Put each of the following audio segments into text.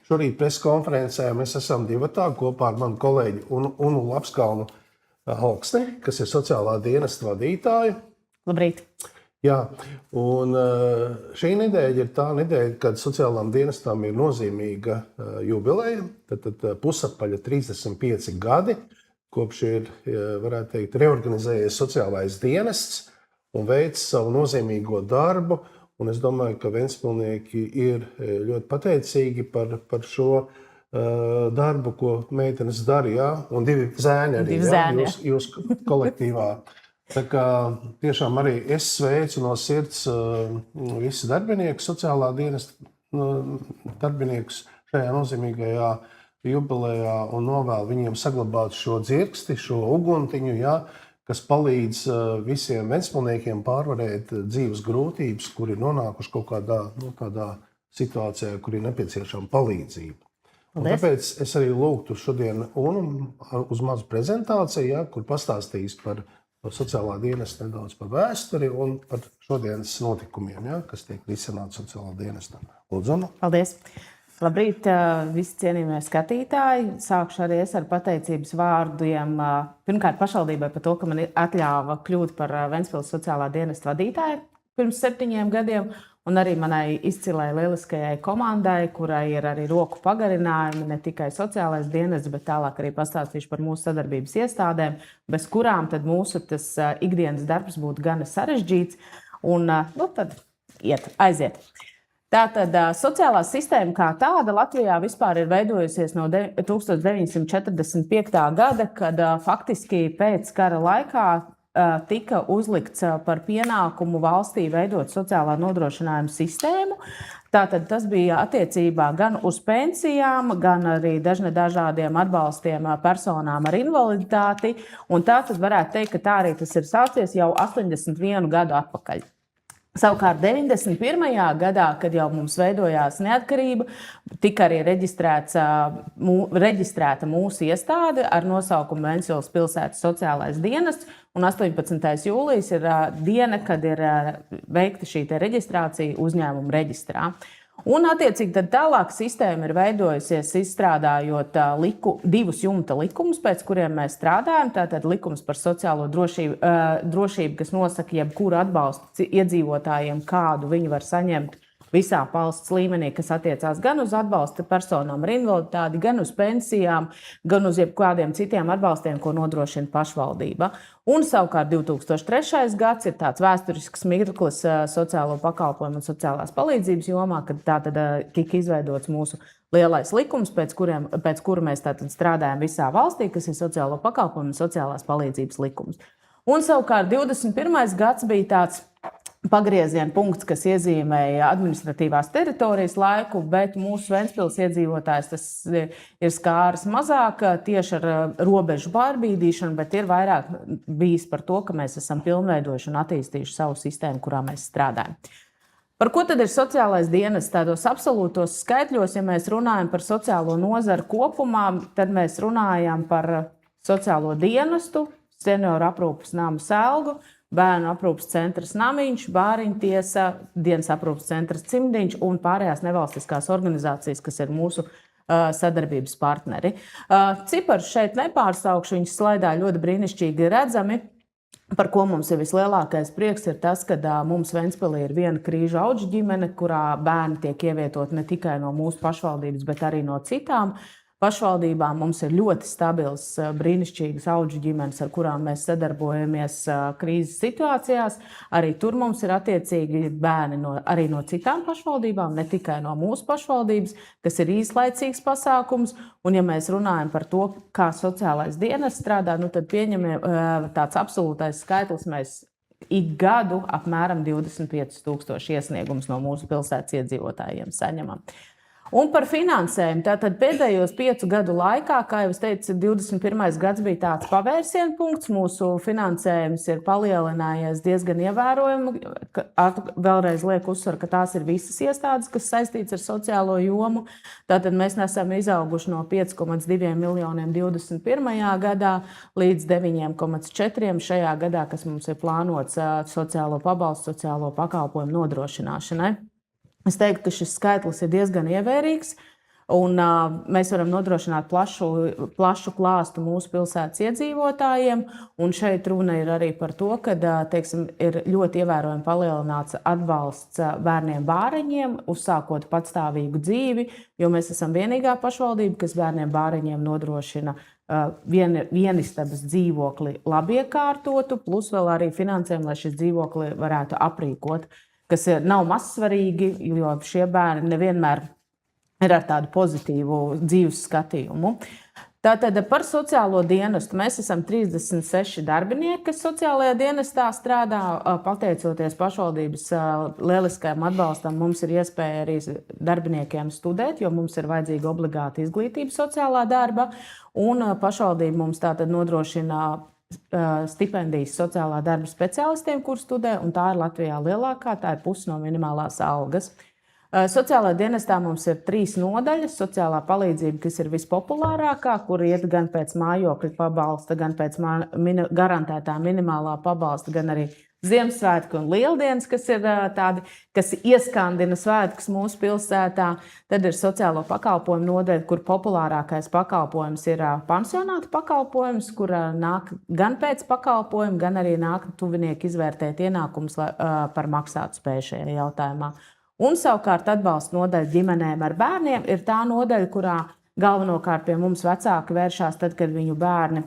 šorīt preskonferencē mēs esam divatā kopā ar manu kolēģi Unu Lapskalnu Halksni, kas ir sociālā dienesta vadītāja. Labrīt! Jā, un šī nedēļa ir tā nedēļa, kad sociālām dienestām ir nozīmīga jubileja. Tad pusapaļa 35 gadi, kopš ir, varētu teikt, reorganizējies sociālais dienests un veic savu nozīmīgo darbu. Un es domāju, ka ventspilnieki ir ļoti pateicīgi par šo darbu, ko meitenes darīja. Un divi zēni arī jūs kolektīvā. Tā kā tiešām arī es sveicu no sirds visi darbiniekus, sociālā dienesta darbiniekus šajā nozīmīgajā jubilejā un novēlu viņiem saglabāt šo dzirksti, šo uguntiņu, kas palīdz visiem ventspilniekiem pārvarēt dzīves grūtības, kuri ir nonākuši kaut kādā situācijā, kur ir nepieciešama palīdzība. Un tāpēc es arī lūgtu šodien Unu uz mazu prezentāciju, kur pastāstīs par sociālā dienesta nedaudz par vēsturi un par šodienas notikumiem, kas tiek risināti sociālā dienestā. Lūdzu, Unu. Paldies! Labrīt, visi cienījamie skatītāji. Sākšu arī es ar pateicības vārdiem. Pirmkārt, pašvaldībai par to, ka man atļāva kļūt par Ventspils sociālā dienesta vadītāju pirms 7 gadiem. Un arī manai izcilai lieliskajai komandai, kurai ir arī roku pagarinājumi, ne tikai sociālais dienests, bet tālāk arī pastāstīšu par mūsu sadarbības iestādēm, bez kurām tad mūsu tas ikdienas darbs būtu gana sarežģīts. Un tad aiziet. Tātad sociālā sistēma kā tāda Latvijā vispār ir veidojusies no 1945. gada, kad faktiski pēc kara laikā tika uzlikts par pienākumu valstī veidot sociālā nodrošinājuma sistēmu. Tātad tas bija attiecībā gan uz pensijām, gan arī dažādiem atbalstiem personām ar invaliditāti. Un tātad varētu teikt, ka tā arī tas ir sācies jau 81 gadu atpakaļ. Savukārt 91. gadā, kad jau mums veidojās neatkarība, tika arī reģistrēta mūsu iestāde ar nosaukumu Ventspils pilsētas sociālais dienests, un 18. jūlijas ir diena, kad ir veikta šī reģistrācija uzņēmuma reģistrā. Un, attiecīgi, tad tālāk sistēma ir veidojusies, izstrādājot divus jumta likumus, pēc kuriem mēs strādājam. Tātad likums par sociālo drošību, kas nosaka jebkuru atbalstu iedzīvotājiem, kādu viņi var saņemt visā valsts līmenī, kas attiecās gan uz atbalsta personām ar invaliditāti, gan uz pensijām, gan uz jebkādiem citiem atbalstiem, ko nodrošina pašvaldība. Un savukārt 2003. gads ir tāds vēsturisks mirklis sociālo pakalpojumu un sociālās palīdzības jomā, kad tātad tika izveidots mūsu lielais likums, pēc kura mēs tātad strādājam visā valstī, kas ir sociālo pakalpojumu un sociālās palīdzības likums. Un savukārt 21. gads bija tāds pagrieziena punkts, kas iezīmēja administratīvās teritorijas laiku, bet mūsu Ventspils iedzīvotājs tas ir skāris mazāk tieši ar robežu pārbīdīšanu, bet ir vairāk bijis par to, ka mēs esam pilnveidojuši un attīstījuši savu sistēmu, kurā mēs strādājam. Par ko tad ir sociālais dienests? Tādos absolūtos skaitļos, ja mēs runājam par sociālo nozaru kopumā, tad mēs runājam par sociālo dienestu, senioru aprūpes namu Selgu, bērnu aprūpes centrs Namiņš, Bāriņtiesa, dienas aprūpes centrs Cimdiņš un pārējās nevalstiskās organizācijas, kas ir mūsu sadarbības partneri. Ciparus šeit nepārsaukšu, viņas slaidā ļoti brīnišķīgi redzami. Par ko mums ir vislielākais prieks ir tas, ka mums Ventspilī ir viena krīža audžu ģimene, kurā bērni tiek ievietot ne tikai no mūsu pašvaldības, bet arī no citām pašvaldībām. Mums ir ļoti stabils, brīnišķīgas audžu ģimenes, ar kurām mēs sadarbojamies krīzes situācijās. Arī tur mums ir attiecīgi bērni arī no citām pašvaldībām, ne tikai no mūsu pašvaldības, kas ir īslaicīgs pasākums. Un, ja mēs runājam par to, kā sociālais dienests strādā, tad pieņemam tāds absolūtais skaitlis. Mēs ik gadu apmēram 25,000 iesniegumus no mūsu pilsētas iedzīvotājiem saņemam. Un par finansējumu. Tātad pēdējos 5 gadu laikā, kā jau es teicu, 21. gads bija tāds pavērsiena punkts. Mūsu finansējums ir palielinājies diezgan ievērojami. Vēlreiz lieku uzsvaru, ka tās ir visas iestādes, kas saistītas ar sociālo jomu. Tātad mēs esam izauguši no 5,2 miljoniem 21. gadā līdz 9,4 šajā gadā, kas mums ir plānots sociālo pabalstu, sociālo pakalpojumu nodrošināšanai. Es teiktu, ka šis skaitlis ir diezgan ievērīgs. Un mēs varam nodrošināt plašu klāstu mūsu pilsētas iedzīvotājiem. Un šeit runa ir arī par to, ka teiksim, ir ļoti ievērojami palielināts atbalsts bērniem bāriņiem, uzsākot patstāvīgu dzīvi, jo mēs esam vienīgā pašvaldība, kas bērniem bāriņiem nodrošina vienistabas dzīvokli labi iekārtotu, plus vēl arī finansējumu, lai šis dzīvokli varētu aprīkot, kas nav mazsvarīgi, jo šie bērni nevienmēr ir ar tādu pozitīvu dzīves skatījumu. Tātad par sociālo dienestu mēs esam 36 darbinieki, kas sociālajā dienestā strādā. Pateicoties pašvaldības lieliskajam atbalstam, mums ir iespēja arī darbiniekiem studēt, jo mums ir vajadzīga obligāta izglītība sociālā darba. Un pašvaldība mums tātad nodrošina stipendijas sociālā darba speciālistiem, kur studē, un tā ir Latvijā lielākā, tā ir pusi no minimālās algas. Sociālajā dienestā mums ir 3 nodaļas. Sociālā palīdzība, kas ir vispopulārākā, kur iet gan pēc mājokļa pabalsta, gan pēc garantētā minimālā pabalsta, gan arī Ziemassvētki un Lieldienas, kas ir tādi, kas ieskandina svētkus mūsu pilsētā. Tad ir sociālo pakalpojumu nodaļa, kur populārākais pakalpojums ir pansionāta pakalpojums, kur nāk gan pēc pakalpojumu, gan arī nāk tuvinieki izvērtēt ienākumus par maksātu spēju šajā jautājumā. Un savukārt atbalsta nodaļa ģimenēm ar bērniem ir tā nodaļa, kurā galvenokārt pie mums vecāki vēršās tad, kad viņu bērni,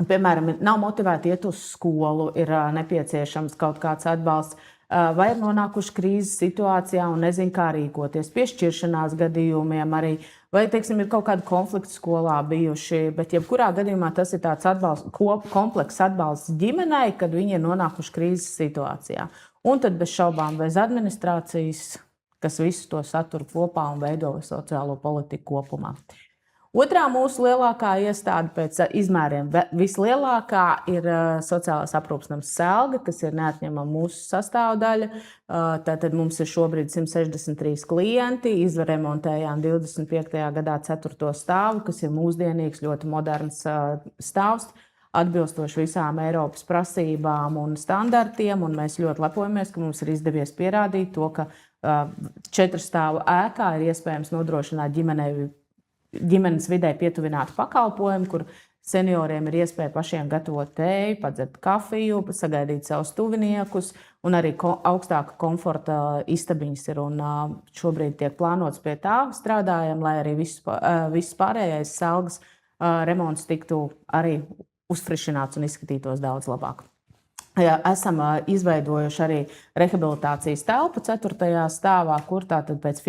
piemēram, nav motivēti iet uz skolu, ir nepieciešams kaut kāds atbalsts, vai ir nonākuši krīzes situācijā un nezin, kā rīkoties pie šķiršanās gadījumiem arī, vai, teiksim, ir kaut kādi konflikti skolā bijuši, bet jebkurā gadījumā tas ir tāds komplekss atbalsts ģimenei, kad viņi ir nonākuši krīzes situācijā. Un tad bez šaubām bez administrācijas, kas visu to satur kopā un veido sociālo politiku kopumā. Otrā mūsu lielākā iestāde pēc izmēriem vislielākā ir sociālās aprūpes nams Selga, kas ir neatņemama mūsu sastāvdaļa. Tātad mums ir šobrīd 163 klienti, izremontējām 25. gadā 4. stāvu, kas ir mūsdienīgs, ļoti moderns stāvs, atbilstoši visām Eiropas prasībām un standartiem, un mēs ļoti lepojamies, ka mums ir izdevies pierādīt to, ka 4 stāvu ēkā ir iespējams nodrošināt ģimenes vidē pietuvinātu pakalpojumu, kur senioriem ir iespēja pašiem gatavot tēju, padzert kafiju, sagaidīt savus tuviniekus, un arī augstāka komforta istabiņas ir, un šobrīd tiek plānots pie tā, strādājam, lai arī viss pārējais Selgas remonts tiktu arī uzfrišināts un izskatītos daudz labāk. Esam izveidojuši arī rehabilitācijas telpu 4. stāvā, kur tātad pēc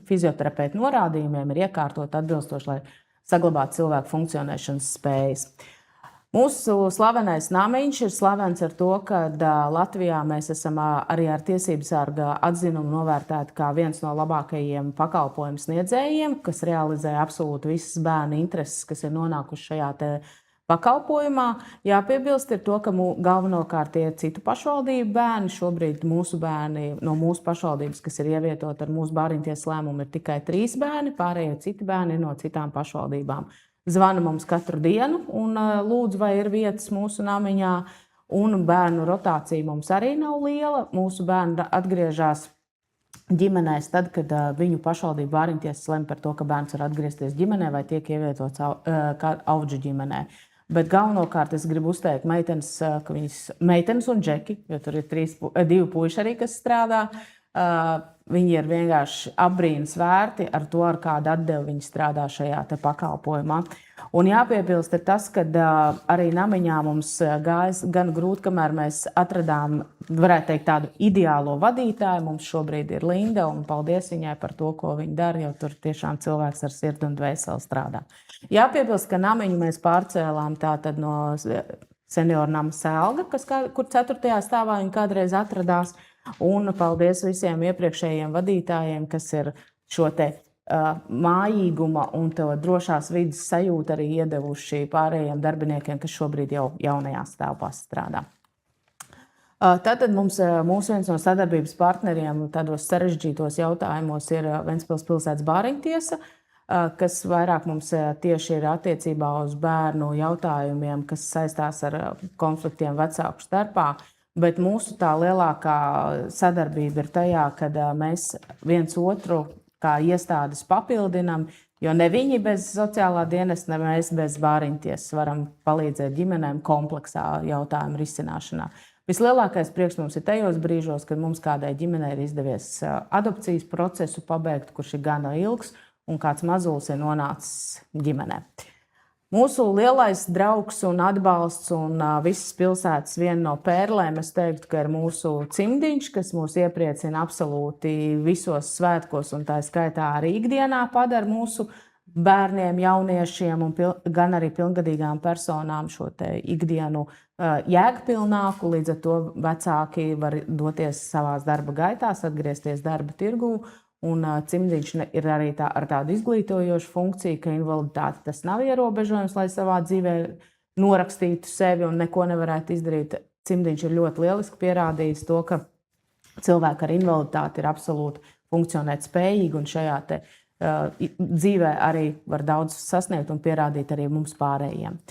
fizioterapeita norādījumiem ir iekārtot atbilstoši, lai saglabātu cilvēku funkcionēšanas spējas. Mūsu slavenais namiņš ir slavens ar to, ka Latvijā mēs esam arī ar tiesību sarga atzinumu novērtēti kā viens no labākajiem pakalpojumu sniedzējiem, kas realizē absolūti visas bērnu intereses, kas ir nonākuši šajā pakalpojumā. Jāpiebilst ir to, ka galvenokārt ir citu pašvaldību bērni. Šobrīd mūsu bērni no mūsu pašvaldības, kas ir ievietoti ar mūsu bāriņtiesas lēmumu, ir tikai 3 bērni, pārējie citi bērni ir no citām pašvaldībām. Zvana mums katru dienu un lūdzu, vai ir vietas mūsu namiņā, un bērnu rotācija mums arī nav liela. Mūsu bērni atgriežas ģimenēs tad, kad viņu pašvaldību bāriņtiesas lemj par to, ka bērns var atgriezties ģimenē vai tiek ievietots kā audžu ģimenē. Bet galvenokārt es gribu uzteikt meitenes, ka viņas meitenes un džeki, jo tur ir 2 puiši arī, kas strādā. Viņi ir vienkārši apbrīnas vērti ar to, ar kādu atdevi viņi strādā šajā pakalpojumā. Un jāpiebilst ir tas, ka arī namiņā mums gājas gan grūti, kamēr mēs atradām, varētu teikt, tādu ideālo vadītāju. Mums šobrīd ir Linda, un paldies viņai par to, ko viņa dara, jo tur tiešām cilvēks ar sirdi un dvēseli strādā. Jāpiebilst, ka namiņu mēs pārcēlām tātad no senioru nama Selga, kur 4. stāvā viņa kādreiz atradās. Un paldies visiem iepriekšējiem vadītājiem, kas ir šo te mājīguma un to drošās vidas sajūtu arī iedevuši pārējiem darbiniekiem, kas šobrīd jau jaunajā stāvā strādā. Tātad mūsu viens no sadarbības partneriem tādos sarežģītos jautājumos ir Ventspils pilsētas bāriņtiesa, kas vairāk mums tieši ir attiecībā uz bērnu jautājumiem, kas saistās ar konfliktiem vecāku starpā. Bet mūsu tā lielākā sadarbība ir tajā, ka mēs viens otru kā iestādes papildinam, jo ne viņi bez sociālā dienesta, ne mēs bez bāriņtiesas varam palīdzēt ģimenēm kompleksā jautājumu risināšanā. Vislielākais prieks mums ir tajos brīžos, kad mums kādai ģimenei ir izdevies adopcijas procesu pabeigt, kurš ir gana ilgs, un kāds mazulis ir nonācis ģimenē. Mūsu lielais draugs un atbalsts un visas pilsētas viena no pērlēm, es teiktu, ka ir mūsu cimdiņš, kas mūs iepriecina absolūti visos svētkos, un tā skaitā arī ikdienā padara mūsu bērniem, jauniešiem un gan arī pilngadīgām personām šo te ikdienu jēgpilnāku, līdz ar to vecāki var doties savās darba gaitās, atgriezties darba tirgū, un cimdiņš ir arī ar tādu izglītojošu funkciju, ka invaliditāte tas nav ierobežojums, lai savā dzīvē norakstītu sevi un neko nevarētu izdarīt. Cimdiņš ir ļoti lieliski pierādījis to, ka cilvēki ar invaliditāti ir absolūti funkcionēt spējīgi un šajā te dzīvē arī var daudz sasniegt un pierādīt arī mums pārējiem.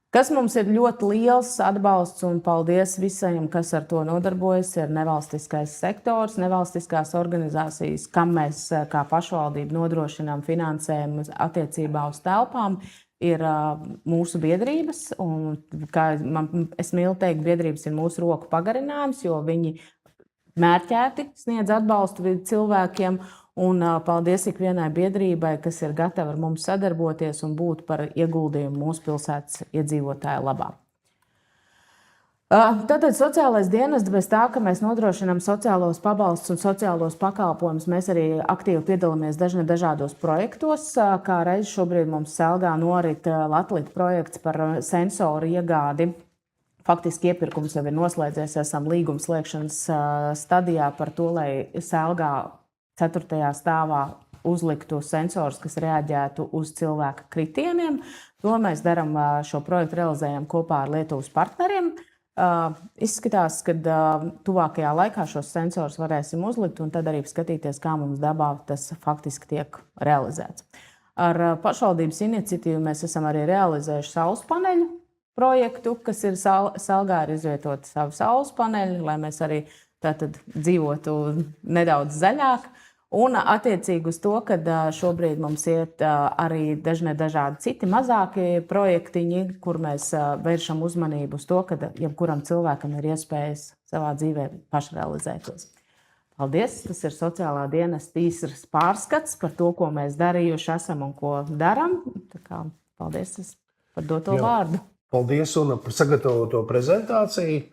Kas mums ir ļoti liels atbalsts un paldies visiem, kas ar to nodarbojas, ir nevalstiskais sektors, nevalstiskās organizācijas, kam mēs kā pašvaldība nodrošinām finansējumu attiecībā uz telpām, ir mūsu biedrības. Un, kā es mīlu teikt, biedrības ir mūsu roku pagarinājums, jo viņi mērķēti sniedz atbalstu cilvēkiem. Un paldies ikvienai biedrībai, kas ir gatava ar mums sadarboties un būt par ieguldījumu mūsu pilsētas iedzīvotāju labā. Tātad sociālais dienests, bez tā, ka mēs nodrošinām sociālos pabalstus un sociālos pakalpojumus, mēs arī aktīvi piedalāmies dažādos projektos. Kā reiz šobrīd mums Selgā norit Latvijas projekts par sensoru iegādi. Faktiski iepirkums jau ir noslēdzies, esam līguma slēgšanas stadijā par to, lai Selgā 4. stāvā uzliktu sensors, kas reaģētu uz cilvēka kritieniem. To mēs darām, šo projektu realizējam kopā ar Lietuvas partneriem. Izskatās, ka tuvākajā laikā šos sensors varēsim uzlikt un tad arī skatīties, kā mums dabā tas faktiski tiek realizēts. Ar pašvaldības iniciatīvu mēs esam arī realizējuši saules paneļu projektu, kas ir Selgā ir izvietoti savu saules paneļu, lai mēs arī tātad dzīvotu nedaudz zaļāk. Un attiecīgi uz to, ka šobrīd mums iet arī dažādi citi mazākie projektiņi, kur mēs vēršam uzmanību uz to, ka jebkuram cilvēkam ir iespējas savā dzīvē pašrealizēties. Paldies! Tas ir sociālā dienesta īsrs pārskats par to, ko mēs darījuši esam un ko daram. Paldies par doto vārdu! Paldies un par sagatavoto prezentāciju!